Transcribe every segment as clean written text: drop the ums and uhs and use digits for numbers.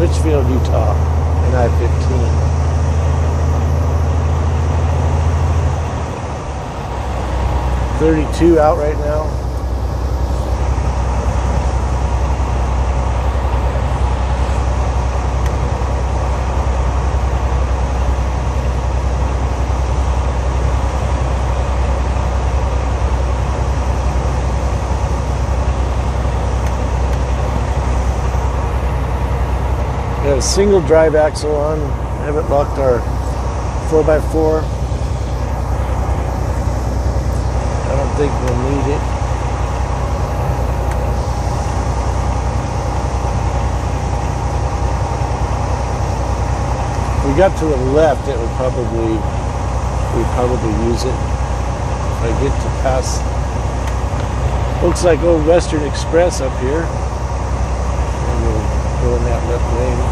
Litchfield, Utah, and I-15. .32 out right now. Got a single drive axle on. Haven't locked our 4x4. I don't think we'll need it. If we got to the left, it would we'd probably use it. If I get to pass, looks like Old Western Express up here. And we'll go in that left lane.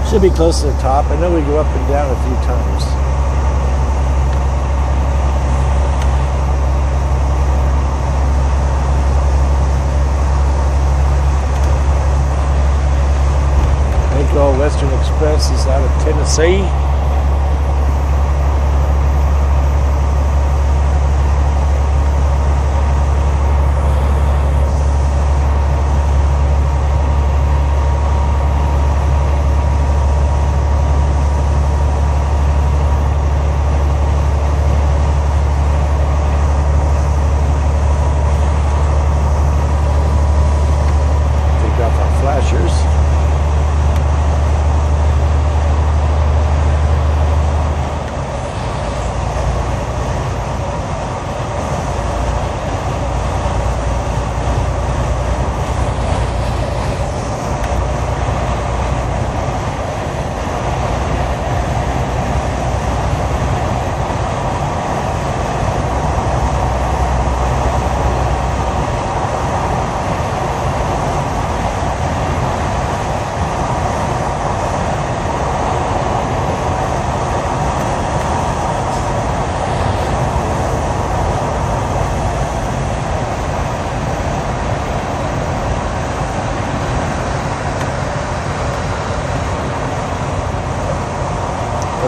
Should be close to the top. I know we go up and down a few times. I think Old Western Express is out of Tennessee.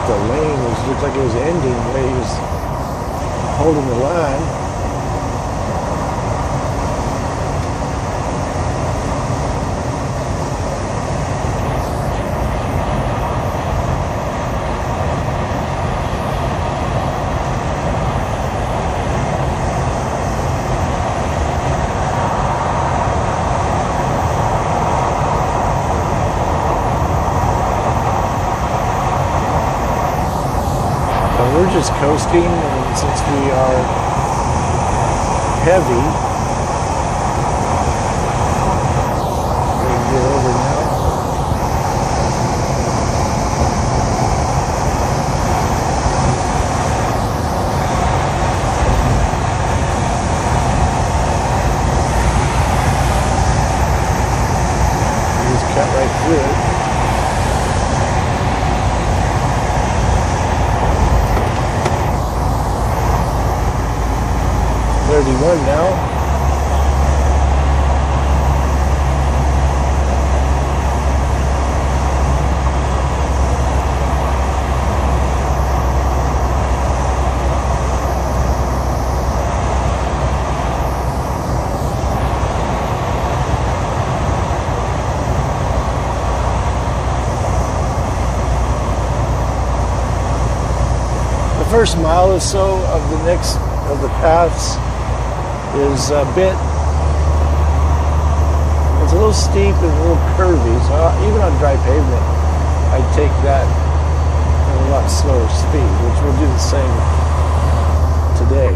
The lane looked like it was ending where he was holding the line. We're just coasting, and since we are heavy, we can get over now. We just cut right through it. Now. The first mile or so of the paths is a bit, it's a little steep and a little curvy, so even on dry pavement, I'd take that at a lot slower speed, which we'll do the same today,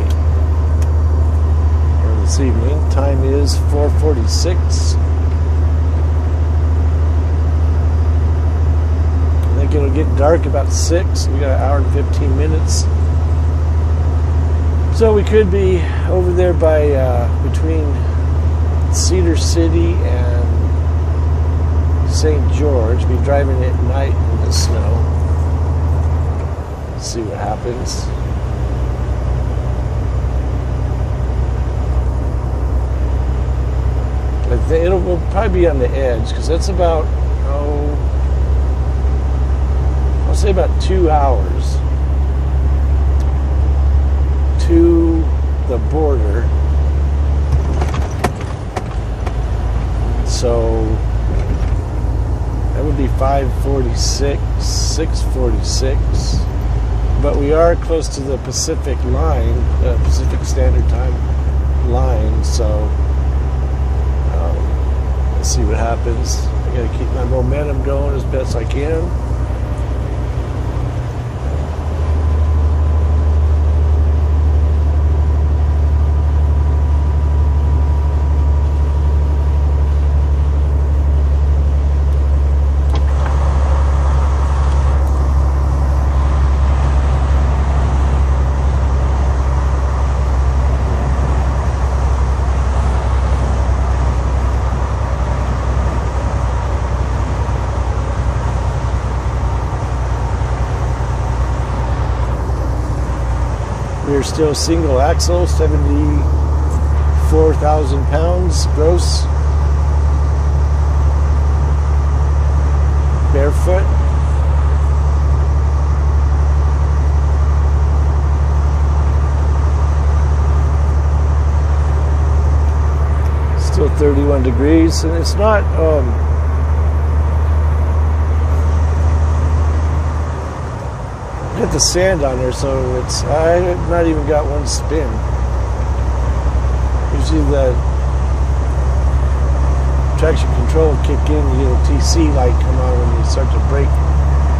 or this evening. Time is 4:46. I think it'll get dark about 6. We got an hour and 15 minutes. So we could be over there by between Cedar City and St. George, be driving at night in the snow. See what happens. It'll probably be on the edge because that's about, I'll say about 2 hours to the border. So that would be 5:46, 6:46. But we are close to the Pacific line, Pacific Standard Time line, so let's see what happens. I gotta keep my momentum going as best I can. We're still single axle, 74,000 pounds gross. Barefoot. Still 31 degrees, and it's not got the sand on there, so it's, I've not even got one spin. Usually the traction control will kick in, you get a TC light come on when you start to brake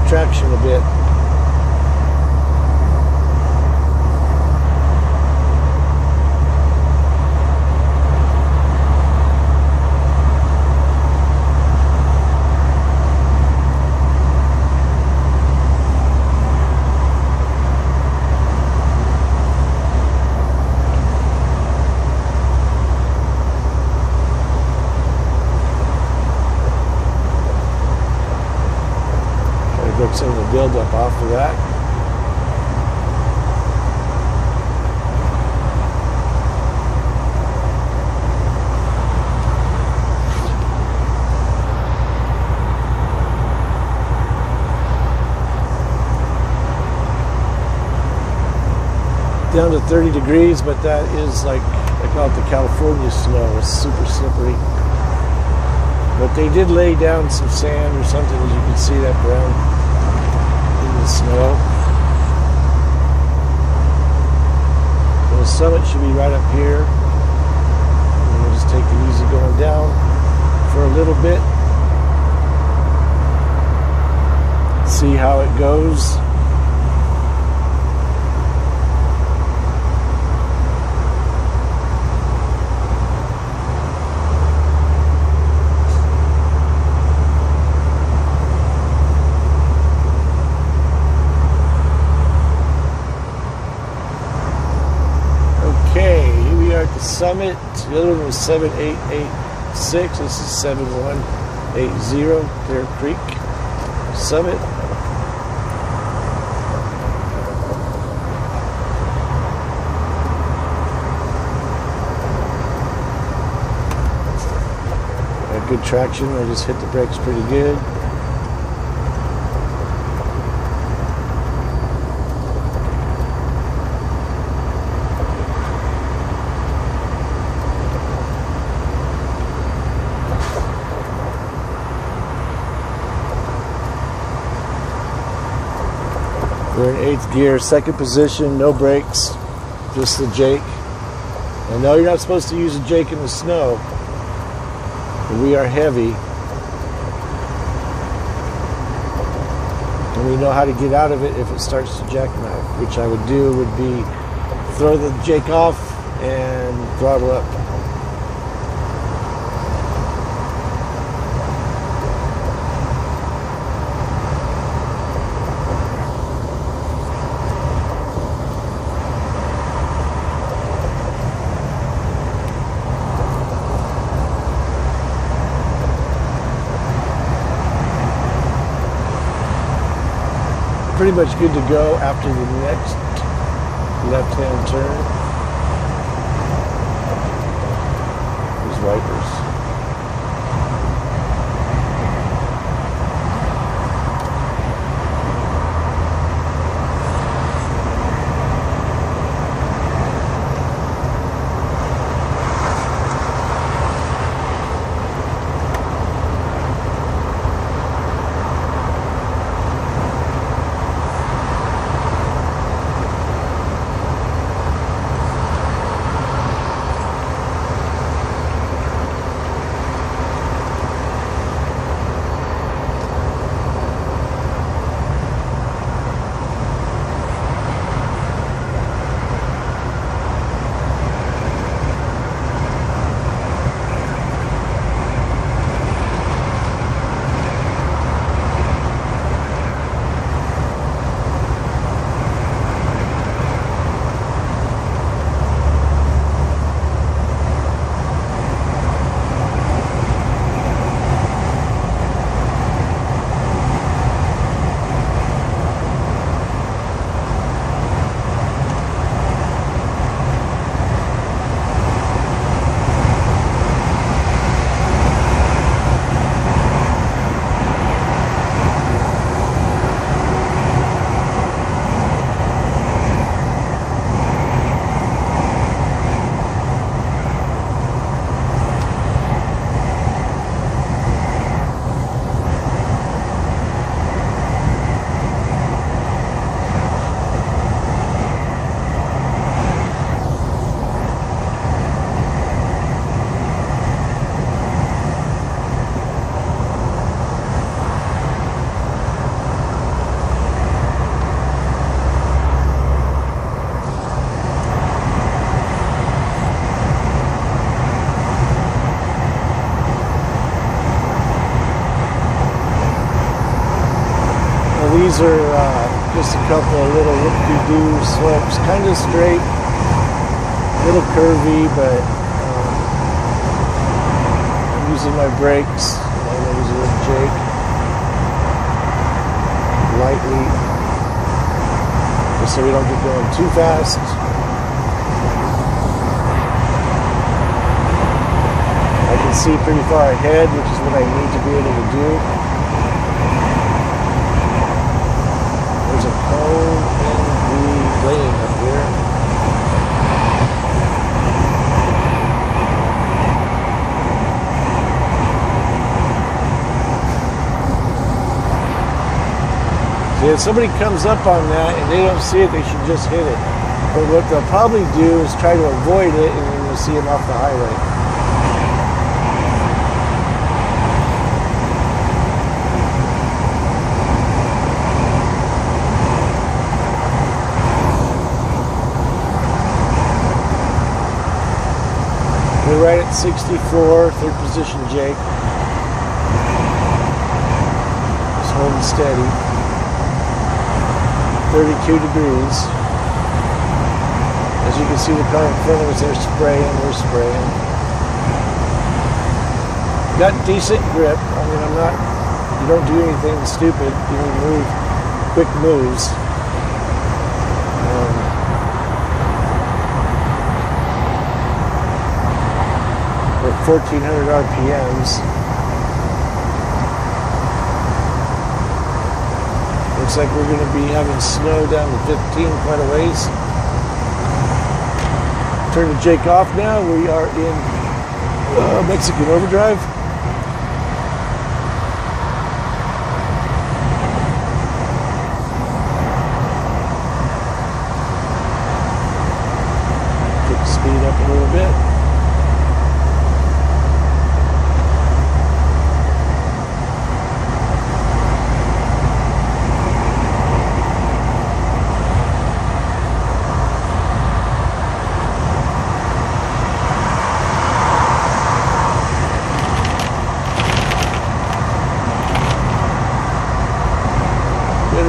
traction a bit. Some of the buildup off of that. Down to 30 degrees, but that is like, I call it the California snow. It's super slippery. But they did lay down some sand or something, as you can see that brown the snow. So the summit should be right up here. And we'll just take it easy going down for a little bit. See how it goes. Summit, the other one was 7886, this is 7180, Clear Creek Summit. Got good traction, I just hit the brakes pretty good. We're in 8th gear, 2nd position, no brakes, just the Jake. And no, you're not supposed to use a Jake in the snow, but we are heavy. And we know how to get out of it if it starts to jackknife, which I would do would be throw the Jake off and throttle up. pretty much good to go after the next left-hand turn. These wipers. These are just a couple of little whoop-de-doo slopes, kind of straight, a little curvy, but I'm using my brakes, my laser Jake, lightly, just so we don't get going too fast. I can see pretty far ahead, which is what I need to be able to do. There's a cone in the lane up here. See, if somebody comes up on that and they don't see it, they should just hit it. But what they'll probably do is try to avoid it, and then you'll see them off the highway. We're right at 64, third position Jake. Just holding steady. 32 degrees. As you can see, the car in front of us, they're spraying, we're spraying. Got decent grip. I mean, you don't do anything stupid. You move, quick moves. We're at 1,400 RPMs. Looks like we're going to be having snow down to 15 quite a ways. Turn the Jake off now. We are in Mexican overdrive. Take the speed up a little bit.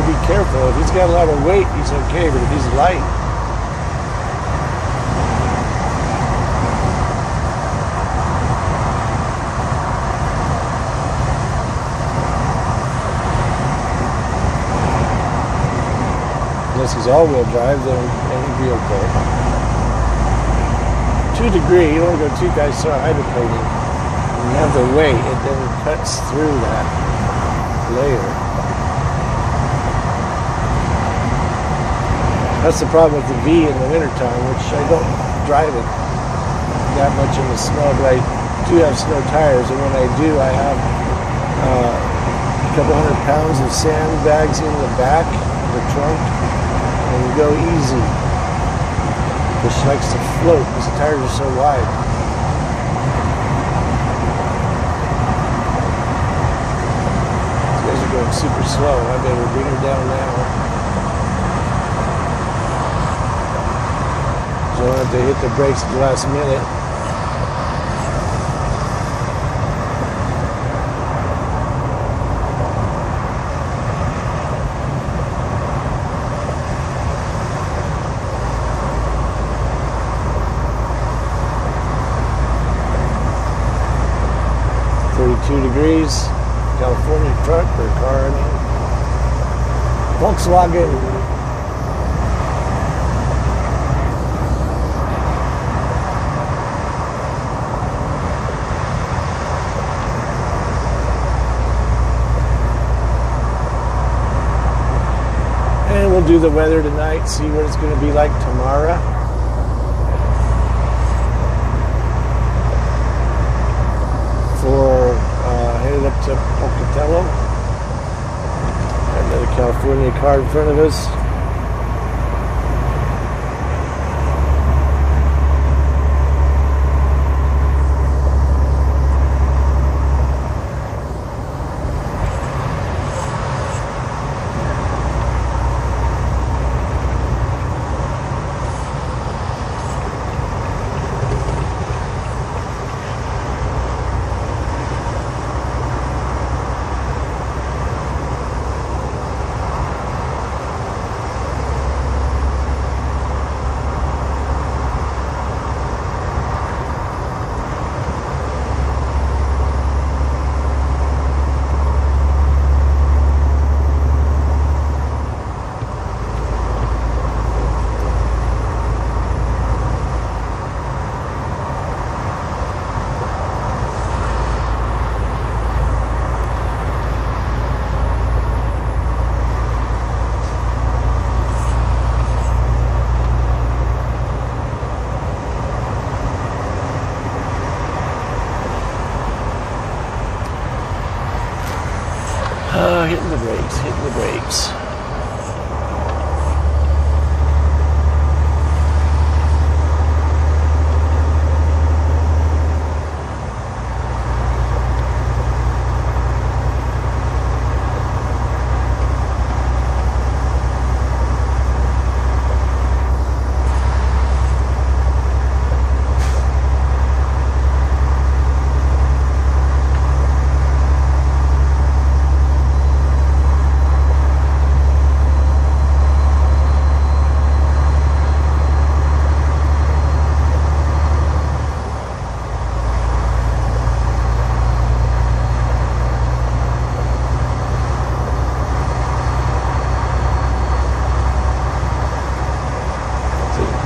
Be careful. If he's got a lot of weight, he's okay, but if he's light, unless he's all-wheel drive, then any vehicle. 2 degree, you don't want to go too guys start hydroplaning. You have the weight, it then cuts through that layer. That's the problem with the V in the wintertime, which I don't drive it that much in the snow, but I do have snow tires, and when I do, I have a couple 100 pounds of sandbags in the back of the trunk, and you go easy. Which likes to float because the tires are so wide. These guys are going super slow. I better bring her down now. So I don't have to hit the brakes at the last minute. Degrees, California truck or car, I mean. Volkswagen. And we'll do the weather tonight, see what it's going to be like tomorrow. For headed up to Pocatello. Another California car in front of us. Hitting the brakes, hitting the brakes.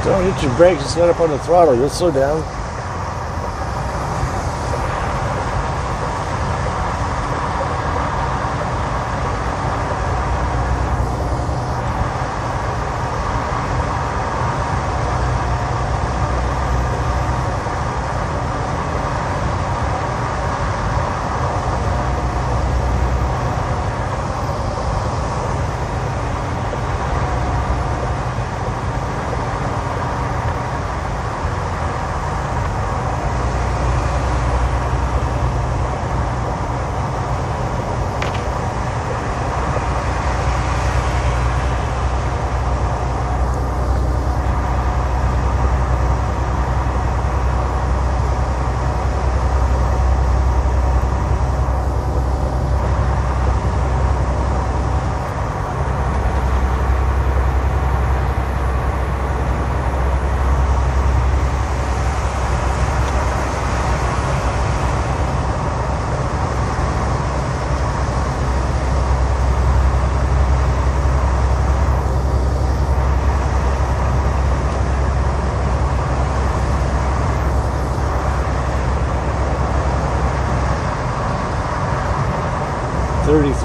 Don't hit your brakes, it's not up on the throttle, you'll slow down.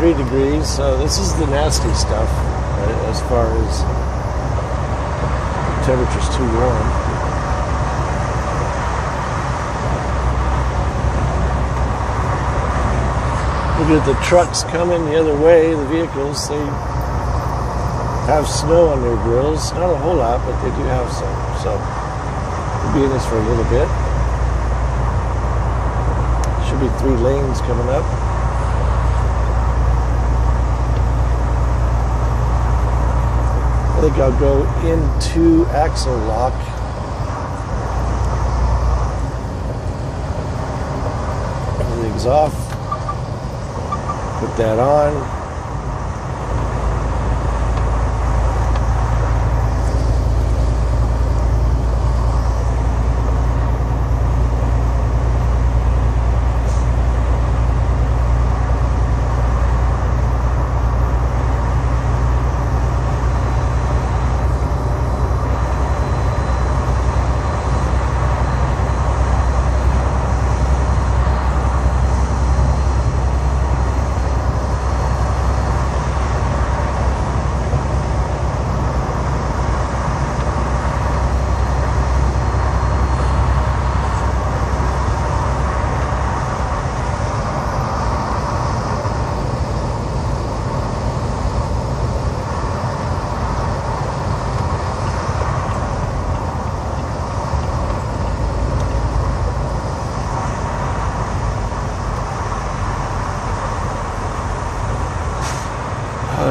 23 degrees, so this is the nasty stuff, right, as far as the temperature's too warm. Look at the trucks coming the other way, the vehicles, they have snow on their grills. Not a whole lot, but they do have some. So we'll be in this for a little bit. Should be 3 lanes coming up. I think I'll go into axle lock. Everything's off. Put that on.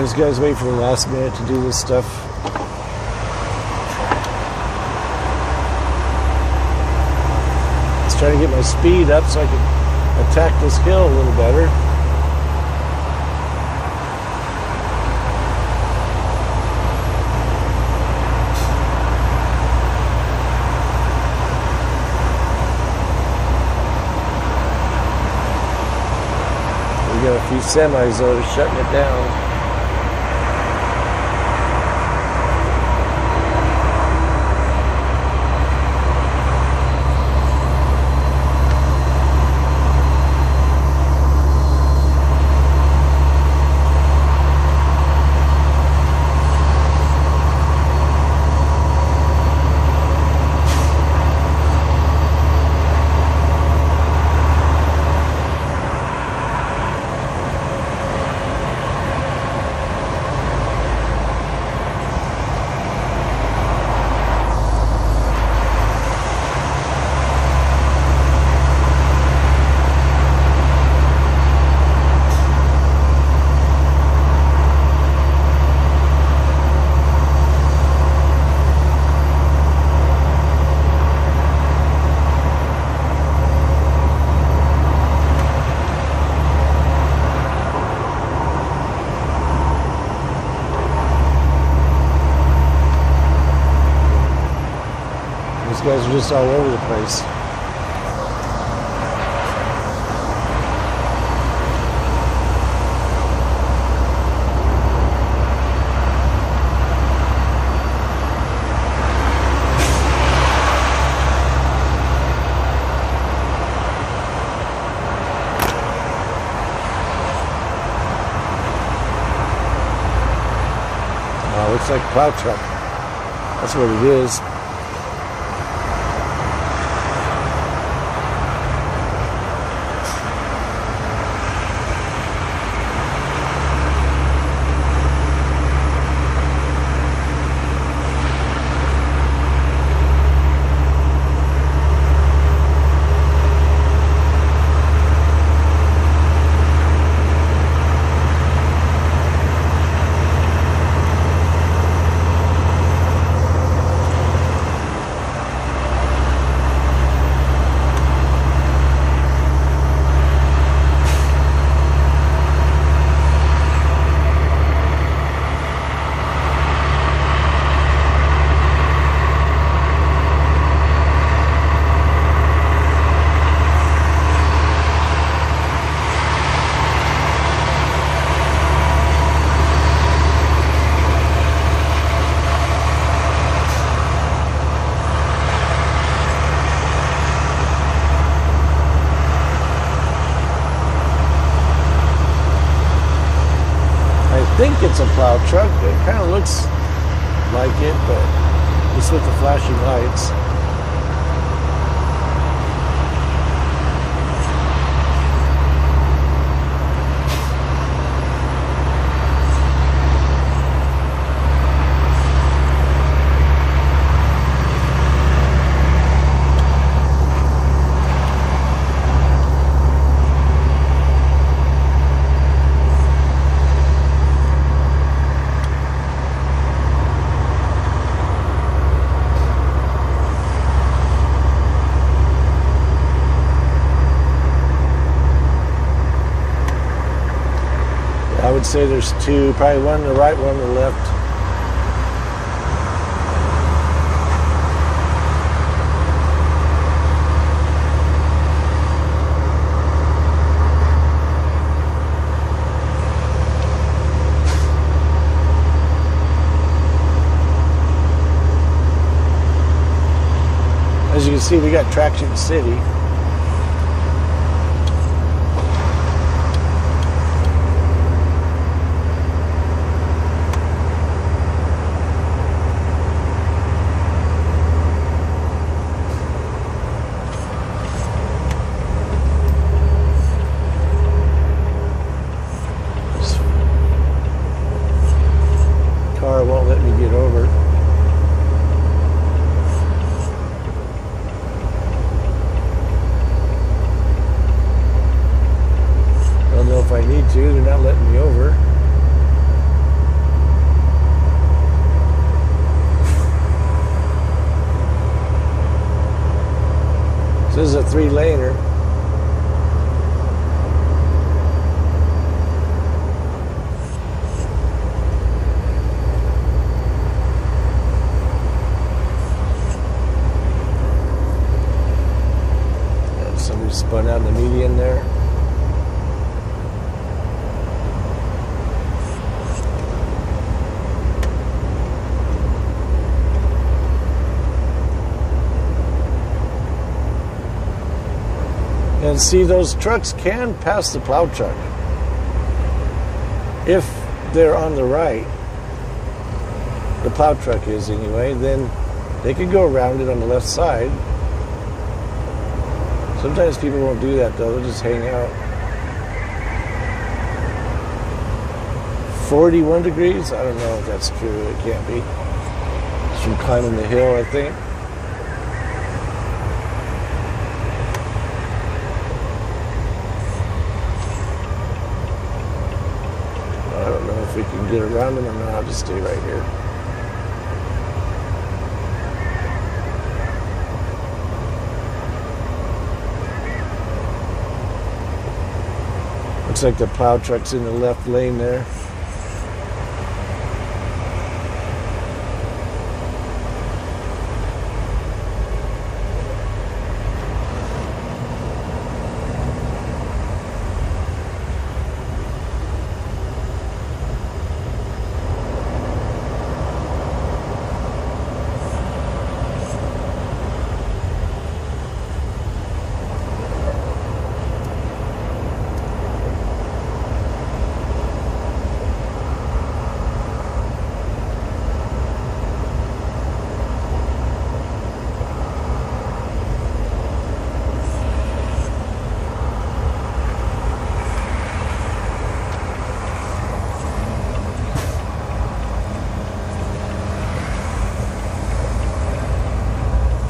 These guys wait for the last minute to do this stuff. Let's try to get my speed up so I can attack this hill a little better. We got a few semis though to shutting it down. These guys are just all over the place. Looks like a plow truck. That's what it is. plow truck. It kind of looks like it, but just with the flashing lights. I would say there's two, probably one on the right, one on the left. As you can see, we got Traction City. Car won't let me get over. I don't know if I need to. They're not letting me over. This is a 3-laner. Somebody spun out in the median there. And see, those trucks can pass the plow truck if they're on the right. The plow truck is anyway. Then they could go around it on the left side. Sometimes people won't do that though, they'll just hang out. 41 degrees? I don't know if that's true, it can't be. It's from climbing the hill, I think. I don't know if we can get around them or not, I'll just stay right here. Looks like the plow truck's in the left lane there.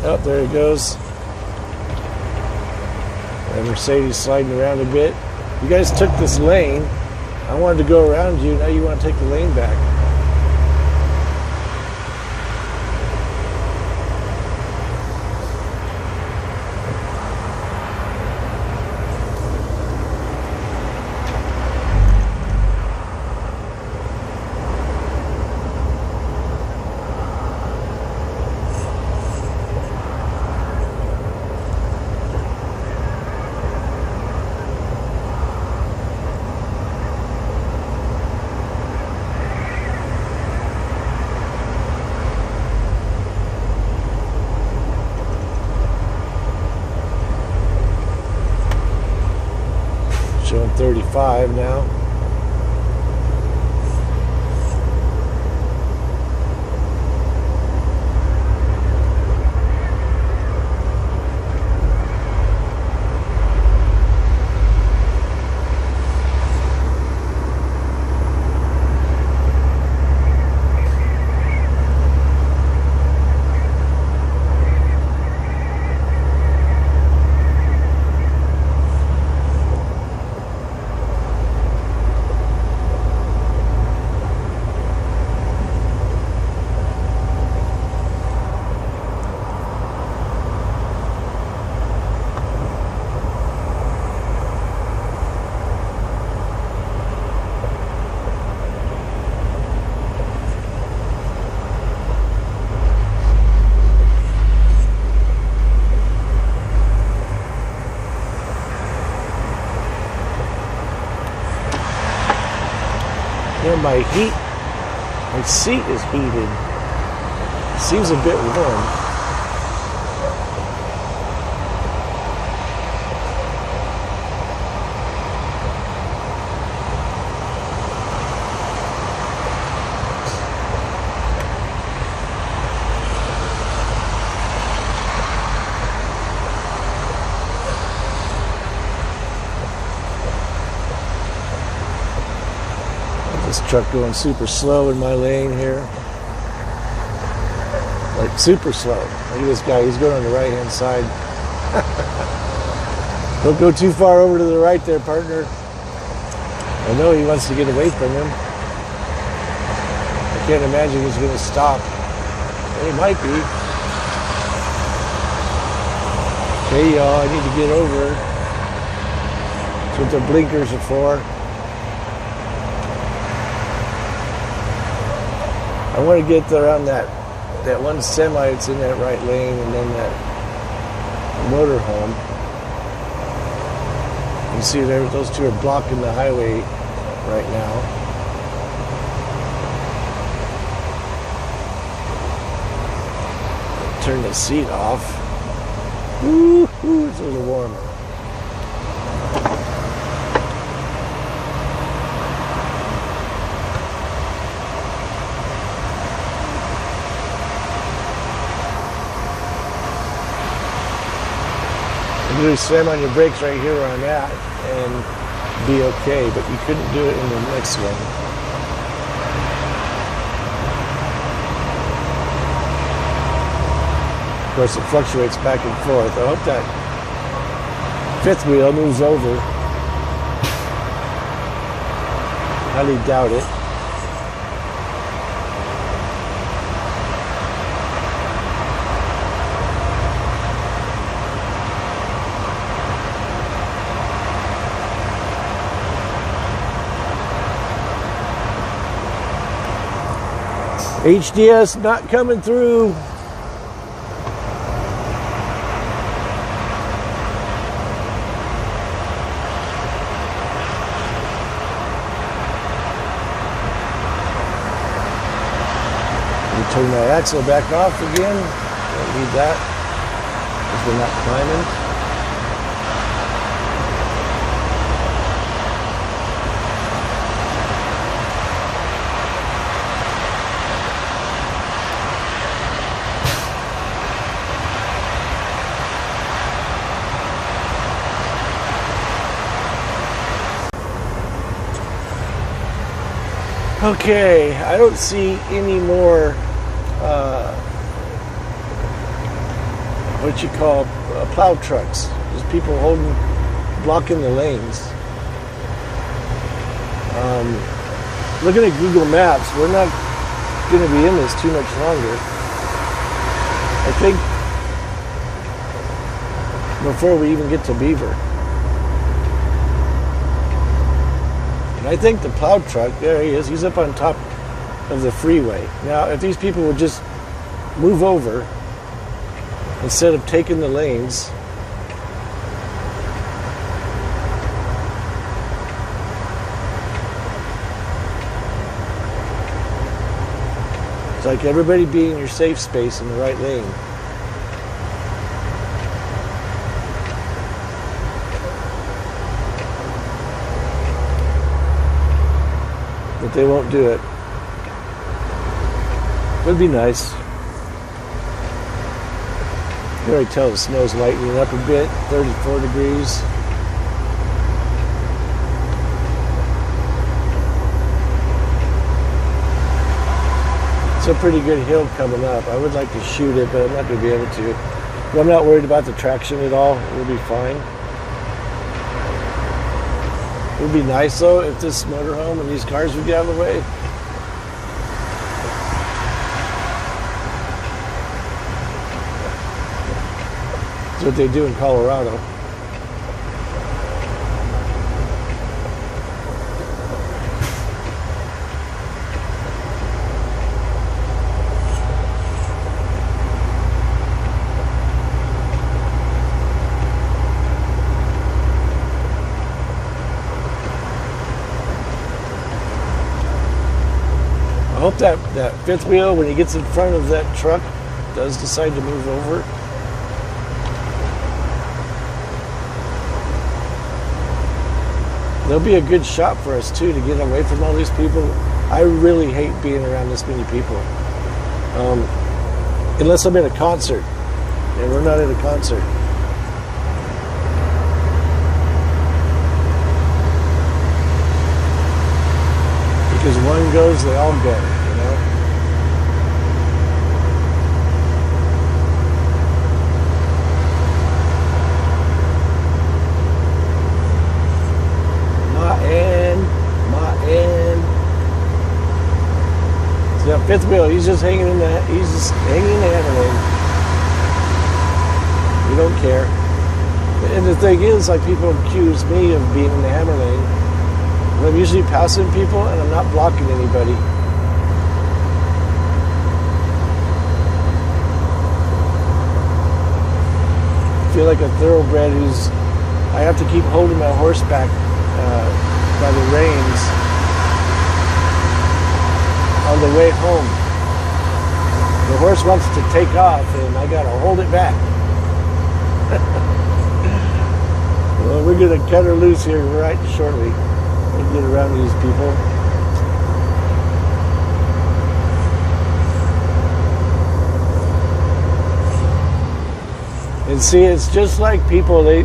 Oh, there it goes. And Mercedes sliding around a bit. You guys took this lane. I wanted to go around you. Now you want to take the lane back. Showing 35 now. And my seat is heated. Seems a bit warm. This truck going super slow in my lane here. Like super slow. Look at this guy, he's going on the right hand side. Don't go too far over to the right there, partner. I know he wants to get away from him. I can't imagine he's going to stop. He might be. Okay, y'all, I need to get over. That's what the blinkers are for. I want to get around that one semi that's in that right lane, and then that motorhome. You see there, those two are blocking the highway right now. Turn the seat off. Woo, it's a little warm. You really slam on your brakes right here where I'm at and be okay, but you couldn't do it in the next one. Of course, it fluctuates back and forth. I hope that fifth wheel moves over. Highly doubt it. HDS not coming through. Turn my axle back off again. Don't need that because we're not climbing. Okay, I don't see any more what you call plow trucks. There's people blocking the lanes. Looking at Google Maps, we're not going to be in this too much longer. I think before we even get to Beaver. And I think the plow truck, there he is, he's up on top of the freeway. Now, if these people would just move over instead of taking the lanes, it's like everybody be in your safe space in the right lane. But they won't do it. Would be nice. You can already tell the snow's lightening up a bit, 34 degrees. It's a pretty good hill coming up. I would like to shoot it, but I'm not going to be able to. But I'm not worried about the traction at all. We'll be fine. It would be nice, though, if this motorhome and these cars would get out of the way. That's what they do in Colorado. that fifth wheel, when he gets in front of that truck, does decide to move over. There'll be a good shot for us too to get away from all these people. I really hate being around this many people. Unless I'm at a concert. And we're not at a concert. Because one goes, they all go, you know? My end. So that fifth wheel, he's just hanging in the hammer lane. We don't care. And the thing is, like, people accuse me of being in the hammer lane. I'm usually passing people and I'm not blocking anybody. I feel like a thoroughbred I have to keep holding my horse back by the reins on the way home. The horse wants to take off and I gotta hold it back. Well, we're gonna cut her loose here right shortly. We'll get around these people. And see, it's just like people, they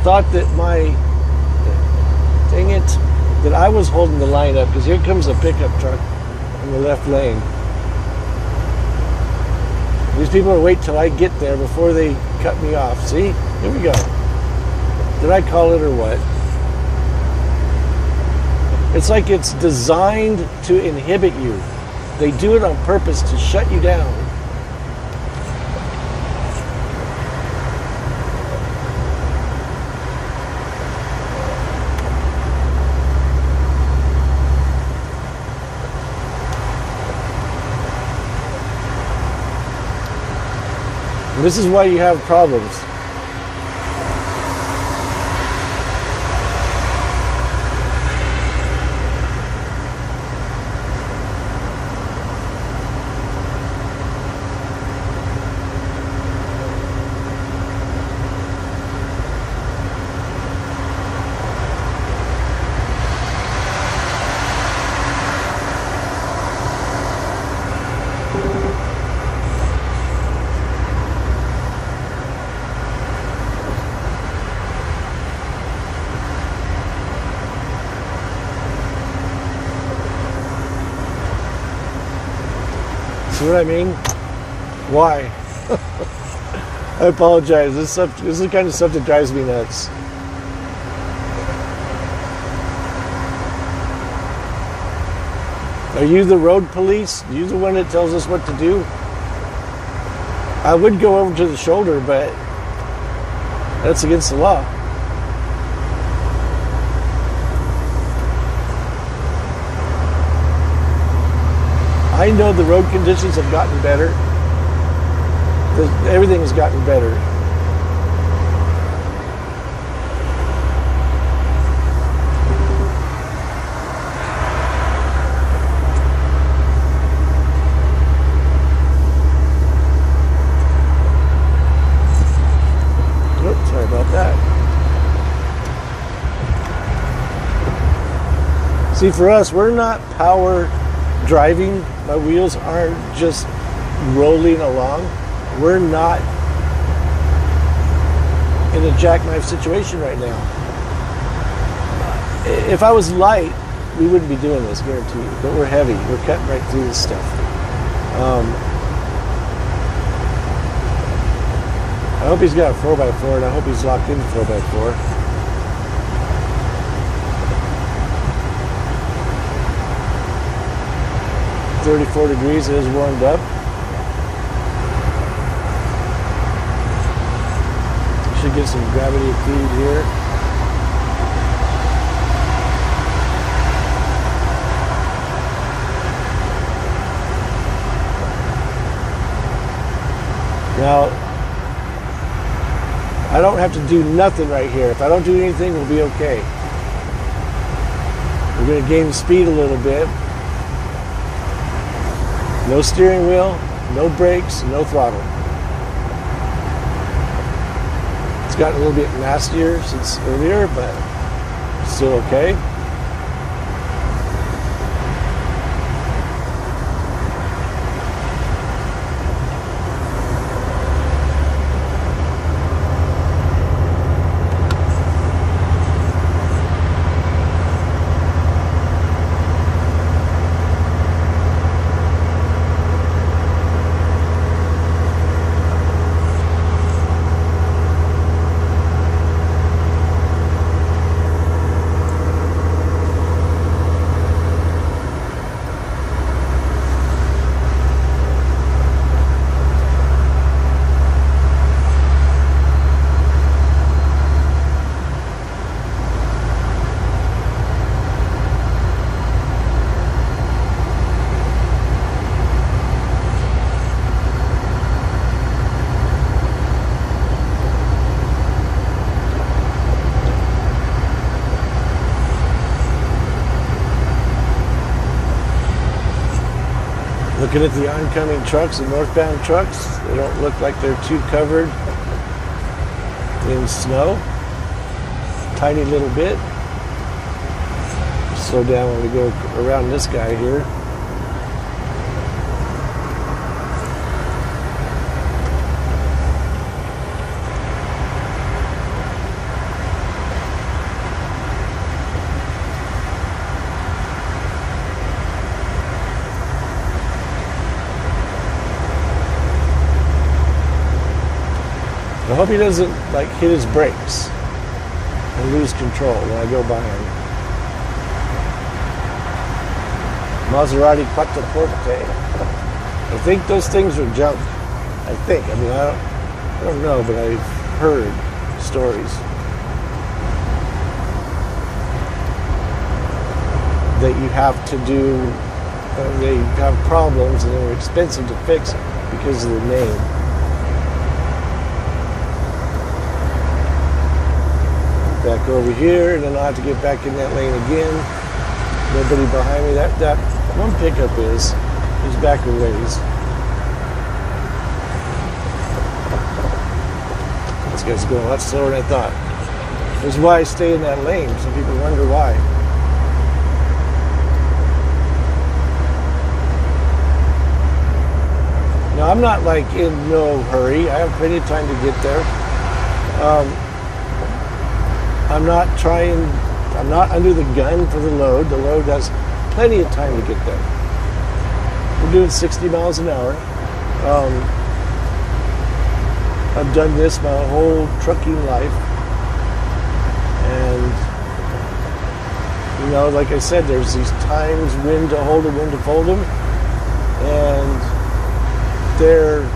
thought that that I was holding the line up, because here comes a pickup truck in the left lane. These people will wait till I get there before they cut me off. See? Here we go. Did I call it or what? It's like it's designed to inhibit you. They do it on purpose to shut you down. And this is why you have problems. See what I mean? Why? I apologize. This is the kind of stuff that drives me nuts. Are you the road police? Are you the one that tells us what to do? I would go over to the shoulder, but that's against the law. I know the road conditions have gotten better. Everything has gotten better. Oops, sorry about that. See, for us, we're not power driving. My wheels aren't just rolling along. We're not in a jackknife situation right now. If I was light, we wouldn't be doing this, guarantee you. But we're heavy. We're cutting right through this stuff. I hope he's got a 4x4, and I hope he's locked in 4x4. 34 degrees, it is warmed up. Should get some gravity feed here. Now, I don't have to do nothing right here. If I don't do anything, we'll be okay. We're going to gain speed a little bit. No steering wheel, no brakes, no throttle. It's gotten a little bit nastier since earlier, but still okay. Looking at the oncoming trucks, the northbound trucks, they don't look like they're too covered in snow. Tiny little bit. Slow down when we go around this guy here. I hope he doesn't like hit his brakes and lose control when I go by him. Maserati Quattroporte. I think those things are junk. I think. I mean, I don't know, but I've heard stories that you have to do. They have problems and they're expensive to fix because of the name. Back over here, and then I'll have to get back in that lane again. Nobody behind me. That one pickup is back a ways. This guy's going a lot slower than I thought. That's why I stay in that lane. Some people wonder why. Now, I'm not like in no hurry. I have plenty of time to get there. I'm not under the gun for the load. The load has plenty of time to get there. We're doing 60 miles an hour. I've done this my whole trucking life. And, you know, like I said, there's these times when to hold them, when to fold them. And there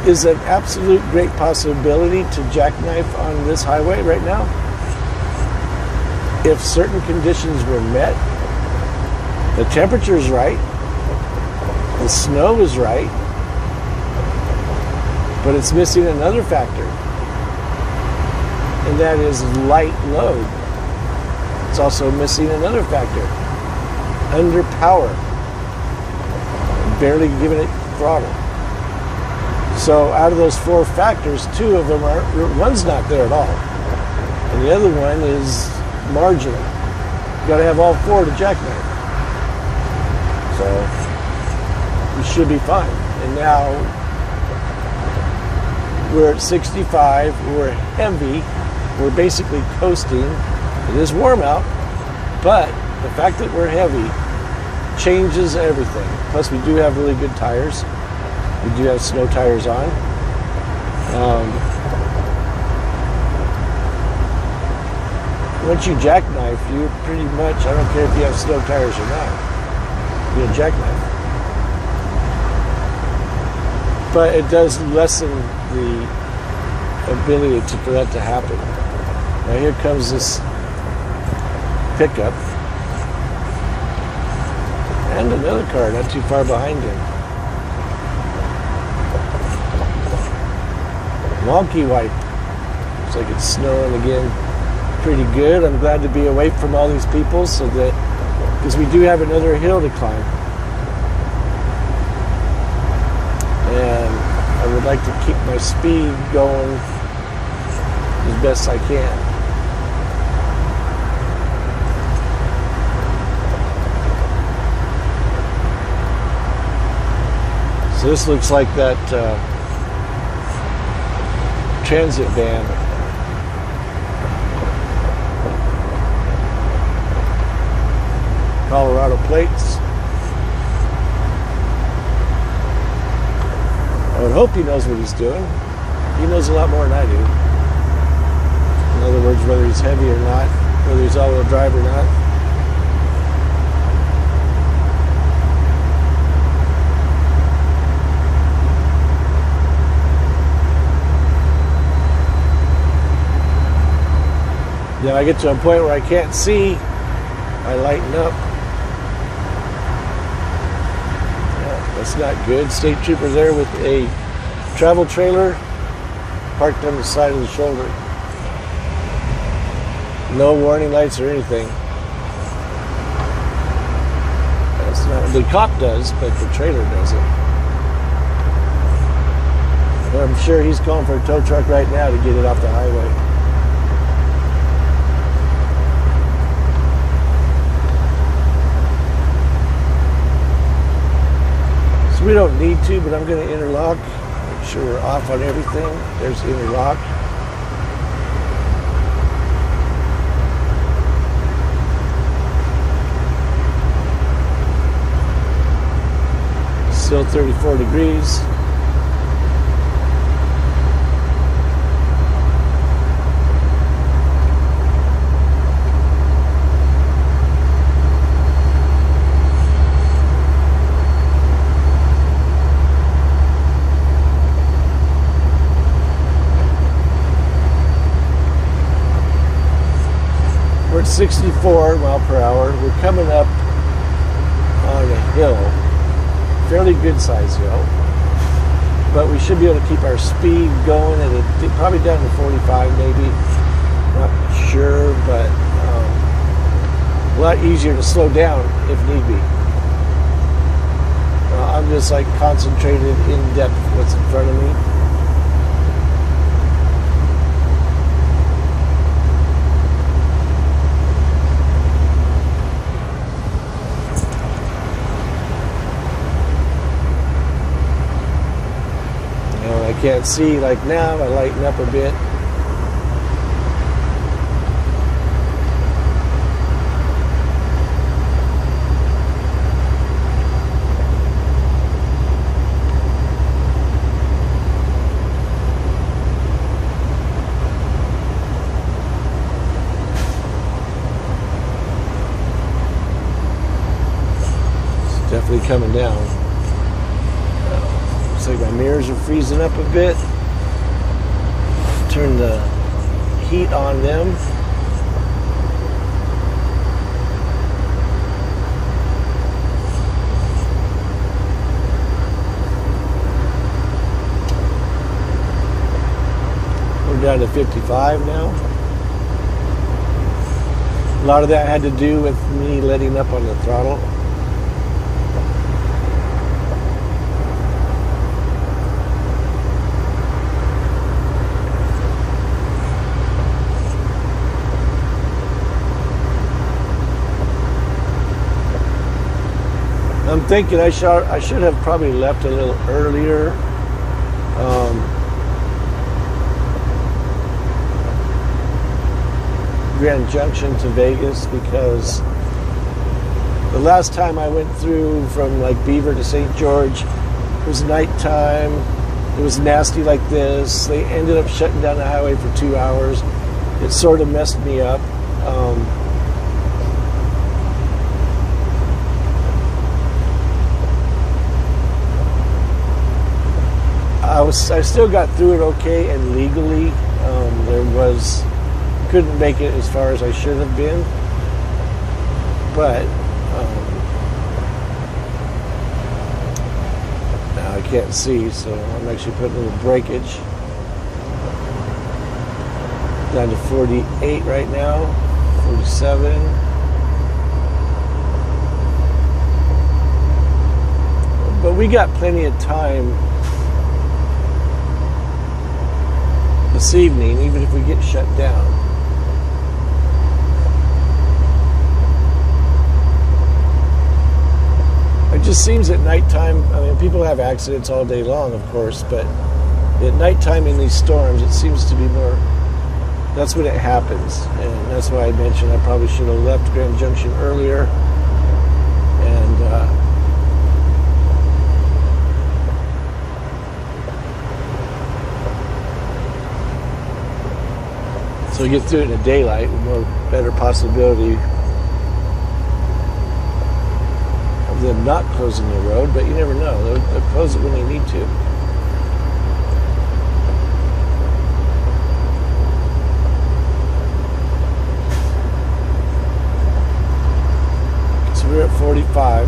is an absolute great possibility to jackknife on this highway right now. If certain conditions were met, the temperature is right, the snow is right, but it's missing another factor, and that is light load. It's also missing another factor, under power, barely giving it throttle. So out of those four factors, two of them one's not there at all, and the other one is marginal. You got to have all four to jackknife. So we should be fine. And now we're at 65. We're heavy. We're basically coasting. It is warm out, but the fact that we're heavy changes everything. Plus, we do have really good tires. We do have snow tires on. Once you jackknife, you pretty much, I don't care if you have snow tires or not, you'll jackknife. But it does lessen the ability for that to happen. Now here comes this pickup. And another car not too far behind him. Wonky wipe. Looks like it's snowing again. Pretty good. I'm glad to be away from all these people so that, because we do have another hill to climb. would like to keep my speed going as best I can. So this looks like that transit van. Colorado plates. I would hope he knows what he's doing. He knows a lot more than I do. In other words, whether he's heavy or not, whether he's all-wheel drive or not. Then I get to a point where I can't see, I lighten up. Yeah, that's not good. State trooper's there with a travel trailer parked on the side of the shoulder. No warning lights or anything. That's not, the cop does, but the trailer doesn't. But I'm sure he's calling for a tow truck right now to get it off the highway. We don't need to, but I'm going to interlock. Make sure we're off on everything. There's interlock. Still 34 degrees. We're at 64 mile per hour. We're coming up on a hill, fairly good size hill, but we should be able to keep our speed going at probably down to 45 maybe. Not sure, but a lot easier to slow down if need be. I'm just like concentrated in depth what's in front of me. Can't see like now. I lighten up a bit. It's definitely coming down. Looks like my mirrors are freezing up a bit. Turn the heat on them. We're down to 55 now. A lot of that had to do with me letting up on the throttle. I'm thinking I should have probably left a little earlier. Grand Junction to Vegas, because the last time I went through from like Beaver to St. George, it was nighttime. It was nasty like this. They ended up shutting down the highway for 2 hours. It sort of messed me up. I still got through it okay and legally. Couldn't make it as far as I should have been, but now I can't see, so I'm actually putting a little breakage. Down to 48 right now, 47. But we got plenty of time this evening, even if we get shut down. It just seems at nighttime, I mean, people have accidents all day long, of course, but at nighttime in these storms, it seems to be more, that's when it happens. And that's why I mentioned I probably should have left Grand Junction earlier. And so we get through it in the daylight with more better possibility of them not closing the road, but you never know. They'll close it when they need to. So we're at 45.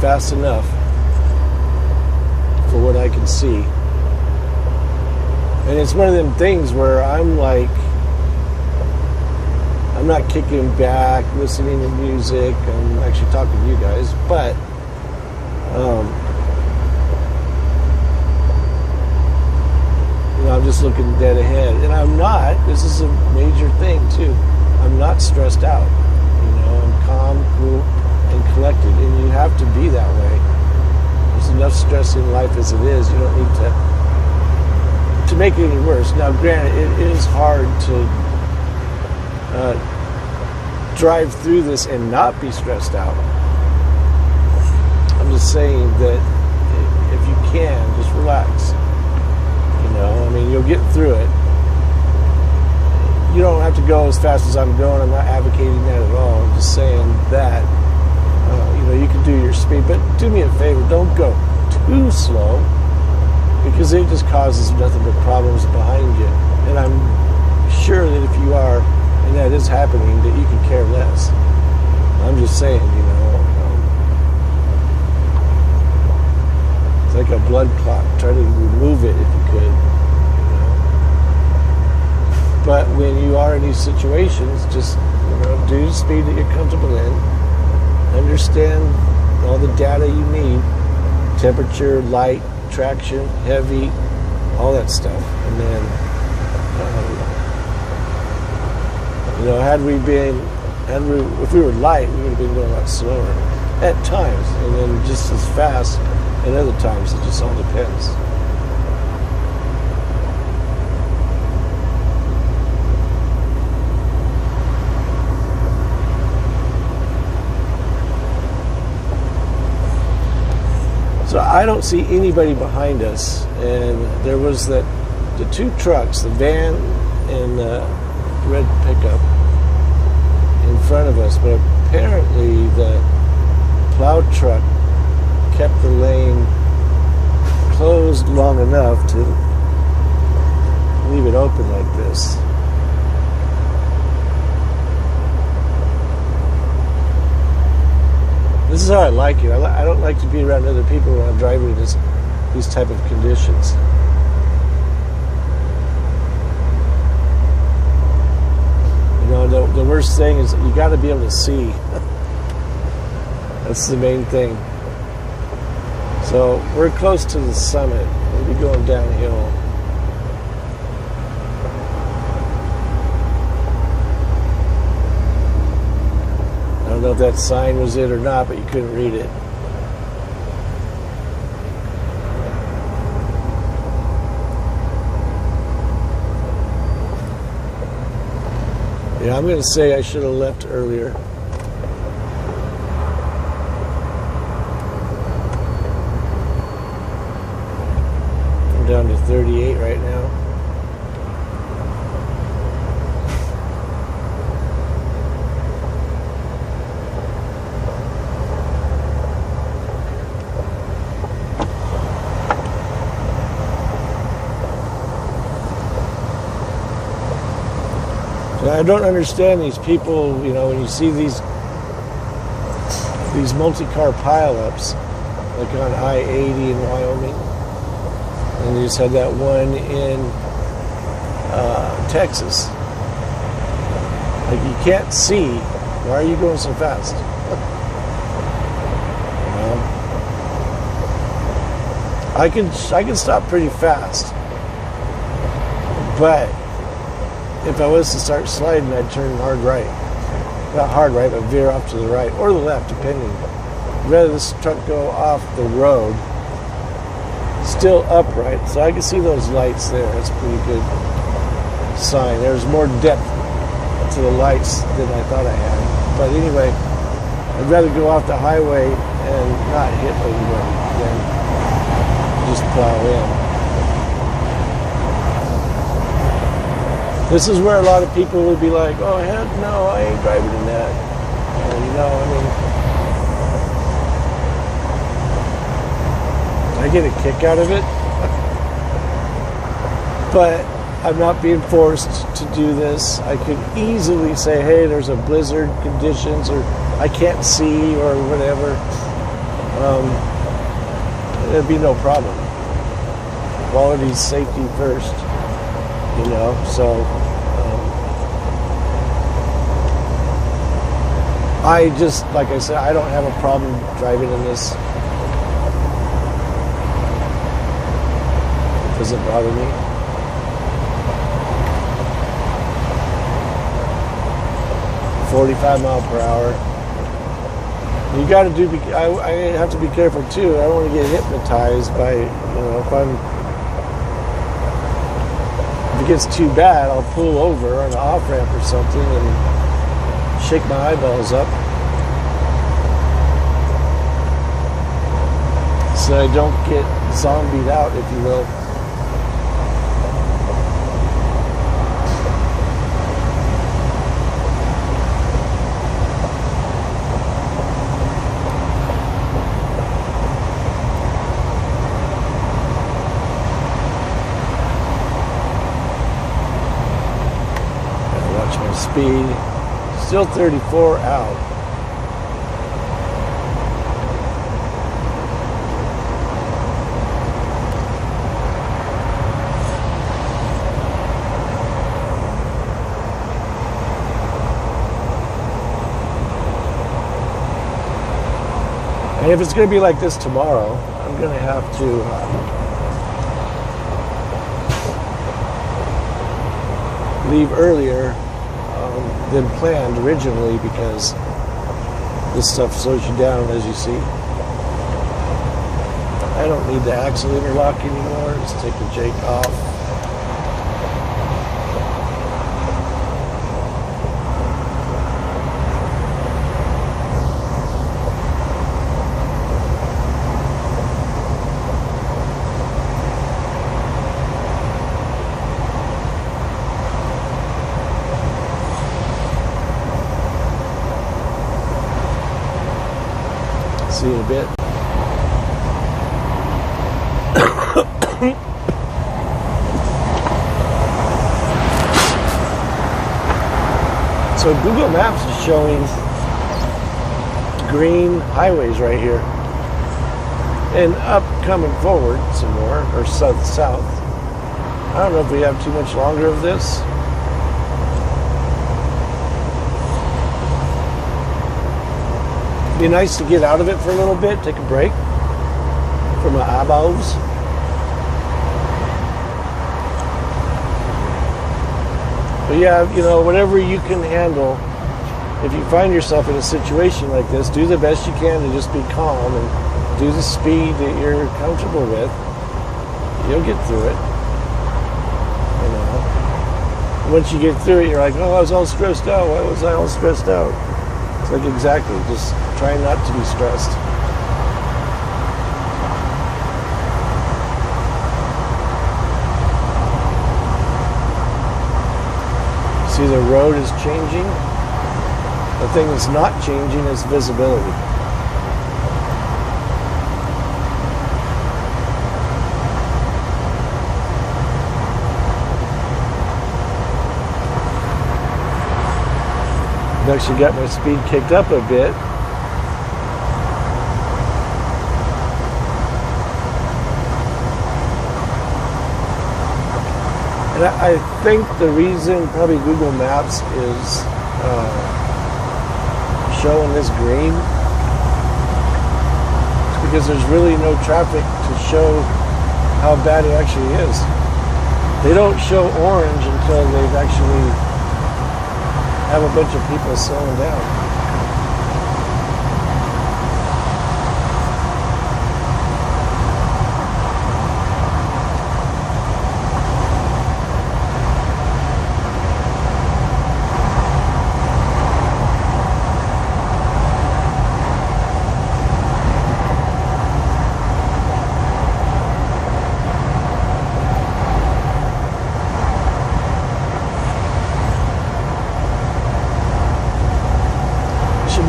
Fast enough for what I can see. And it's one of them things where I'm like, I'm not kicking back, listening to music. I'm actually talking to you guys, but you know, I'm just looking dead ahead. And I'm not, this is a major thing too, I'm not stressed out. You know, I'm calm, cool, and collected, and you have to be that way. There's enough stress in life as it is. You don't need to make it any worse. Now, granted, it is hard to drive through this and not be stressed out. I'm just saying that if you can, just relax. You know, I mean, you'll get through it. You don't have to go as fast as I'm going. I'm not advocating that at all. I'm just saying that, you know, you can do your speed, but do me a favor, don't go too slow, because it just causes nothing but problems behind you. And I'm sure that if you are, and that is happening, that you can care less. I'm just saying, you know, it's like a blood clot. Try to remove it if you could, you know. But when you are in these situations, just, you know, do the speed that you're comfortable in. Understand all the data you need: temperature, light, traction, heavy, all that stuff. And then, you know, if we were light, we would have been going a lot slower at times, and then just as fast at other times. It just all depends. So I don't see anybody behind us, and there was the two trucks, the van and the red pickup in front of us, but apparently the plow truck kept the lane closed long enough to leave it open like this. This is how I like it. I don't like to be around other people when I'm driving in these type of conditions. You know, the worst thing is you got to be able to see. That's the main thing. So we're close to the summit. We'll be going downhill. I don't know if that sign was it or not, but you couldn't read it. Yeah, I'm going to say I should have left earlier. I'm down to 38 right now. I don't understand these people, you know, when you see these multi-car pileups, like on I-80 in Wyoming, and you just had that one in Texas. Like, you can't see. Why are you going so fast? You know? I can stop pretty fast, but if I was to start sliding, I'd turn hard right. Not hard right, but veer off to the right or the left, depending. I'd rather this truck go off the road, still upright, so I can see those lights there. That's a pretty good sign. There's more depth to the lights than I thought I had. But anyway, I'd rather go off the highway and not hit anybody than just plow in. This is where a lot of people would be like, oh, heck no, I ain't driving in that. And, you know, I get a kick out of it. But I'm not being forced to do this. I could easily say, hey, there's a blizzard conditions, or I can't see, or whatever. It'd be no problem. Quality, safety first, you know. So I just, like I said, I don't have a problem driving in this. It doesn't bother me. 45 mile per hour. You got to do. I have to be careful too. I don't want to get hypnotized by, you know, if it gets too bad, I'll pull over on an off ramp or something and shake my eyeballs up, so I don't get zombied out, if you will. Speed, still 34 out. And if it's going to be like this tomorrow, I'm going to have to leave earlier than planned originally, because this stuff slows you down, as you see. I don't need the axle interlock anymore. Just take the jake off. See you in a bit. So Google Maps is showing green highways right here, and up coming forward some more, or south. I don't know if we have too much longer of this. Be nice to get out of it for a little bit, take a break from my eyeballs. But yeah, you know, whatever you can handle. If you find yourself in a situation like this, do the best you can to just be calm and do the speed that you're comfortable with. You'll get through it. You know, once you get through it, you're like, oh, I was all stressed out. Why was I all stressed out? It's like, exactly, just try not to be stressed. See, the road is changing. The thing that's not changing is visibility. I've actually got my speed kicked up a bit. And I think the reason probably Google Maps is showing this green is because there's really no traffic to show how bad it actually is. They don't show orange until they've actually have a bunch of people slowing down.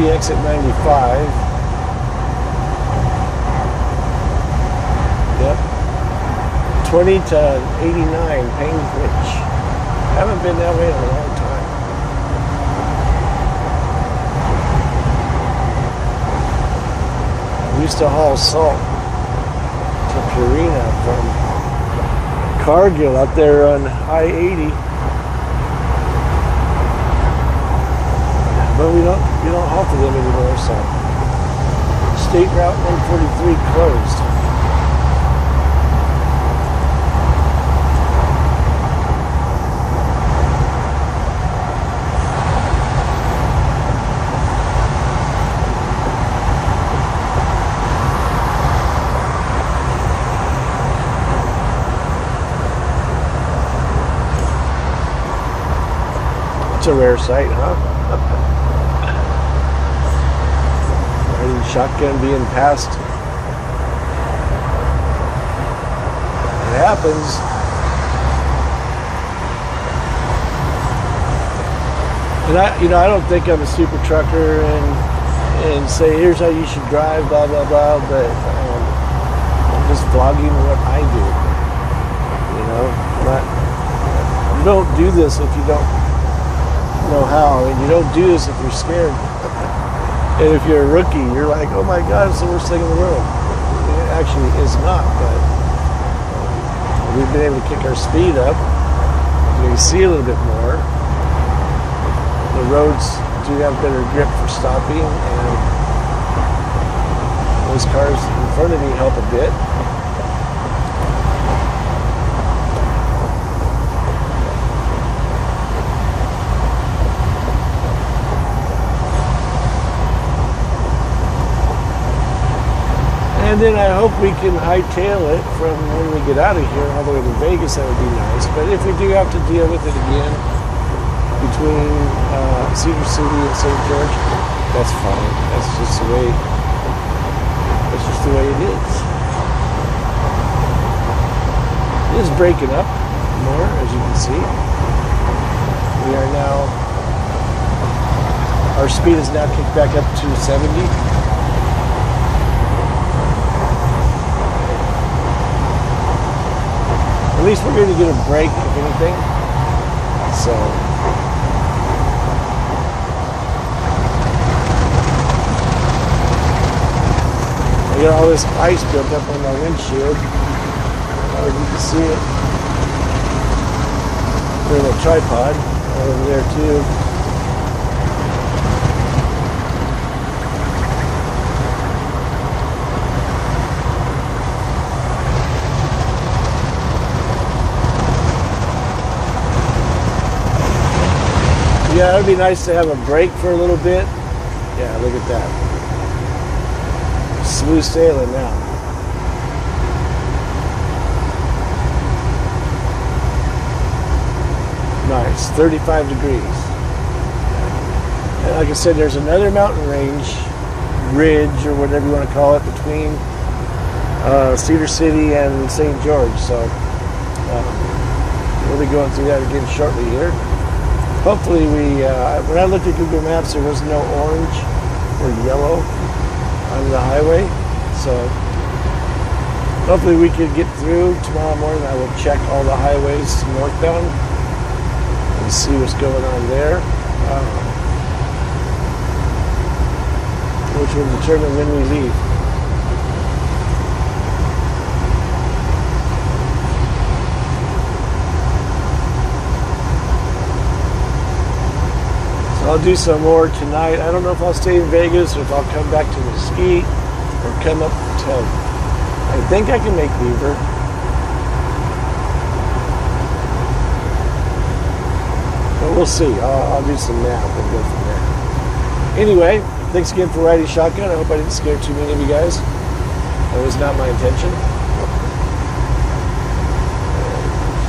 Exit 95. Yep. 20 to 89, Payne Bridge. Haven't been that way in a long time. I used to haul salt to Purina from Cargill up there on I-80. But we don't haul to them anymore, so State Route 143 closed. It's a rare sight, huh? Shotgun being passed. It happens. And I don't think I'm a super trucker and say here's how you should drive, blah blah blah. But I'm just vlogging what I do. You don't do this if you don't know how, and you don't do this if you're scared. And if you're a rookie, you're like, oh my God, it's the worst thing in the world. It actually is not, but we've been able to kick our speed up. You can see a little bit more. The roads do have better grip for stopping, and those cars in front of me help a bit. And then I hope we can hightail it from when we get out of here all the way to Vegas. That would be nice. But if we do have to deal with it again between Cedar City and St. George, that's fine. That's just the way. That's just the way it is. It is breaking up more, as you can see. We are now. Our speed is now kicked back up to 70. At least we're going to get a break, if anything. So, I got all this ice built up on my windshield. You can see it. There's a tripod over there too. Yeah, it would be nice to have a break for a little bit. Yeah, look at that. Smooth sailing now. Nice, 35 degrees. And like I said, there's another mountain ridge, or whatever you want to call it, between Cedar City and St. George. So we'll be going through that again shortly here. Hopefully when I looked at Google Maps, there was no orange or yellow on the highway. So hopefully we could get through tomorrow morning. I will check all the highways northbound and see what's going on there, which will determine when we leave. I'll do some more tonight. I don't know if I'll stay in Vegas or if I'll come back to Mesquite or come up to, I think I can make Beaver. we'll see. I'll do some math and go from there. Anyway, thanks again for riding shotgun. I hope I didn't scare too many of you guys. That was not my intention.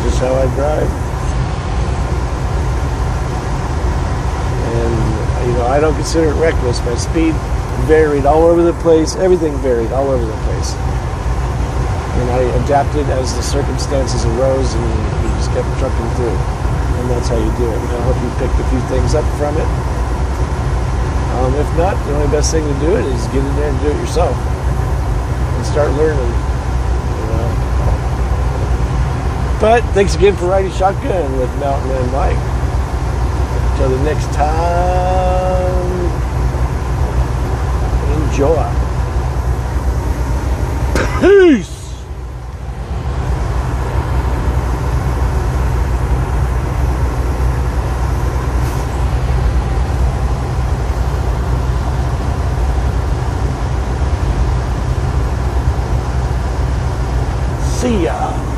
Just how I drive. And, I don't consider it reckless. My speed varied all over the place. Everything varied all over the place. And I adapted as the circumstances arose, and we just kept trucking through. And that's how you do it. I hope you picked a few things up from it. If not, the only best thing to do it is get in there and do it yourself. And start learning. But thanks again for riding shotgun with Mountain and Mike. Until the next time, enjoy. Peace. See ya.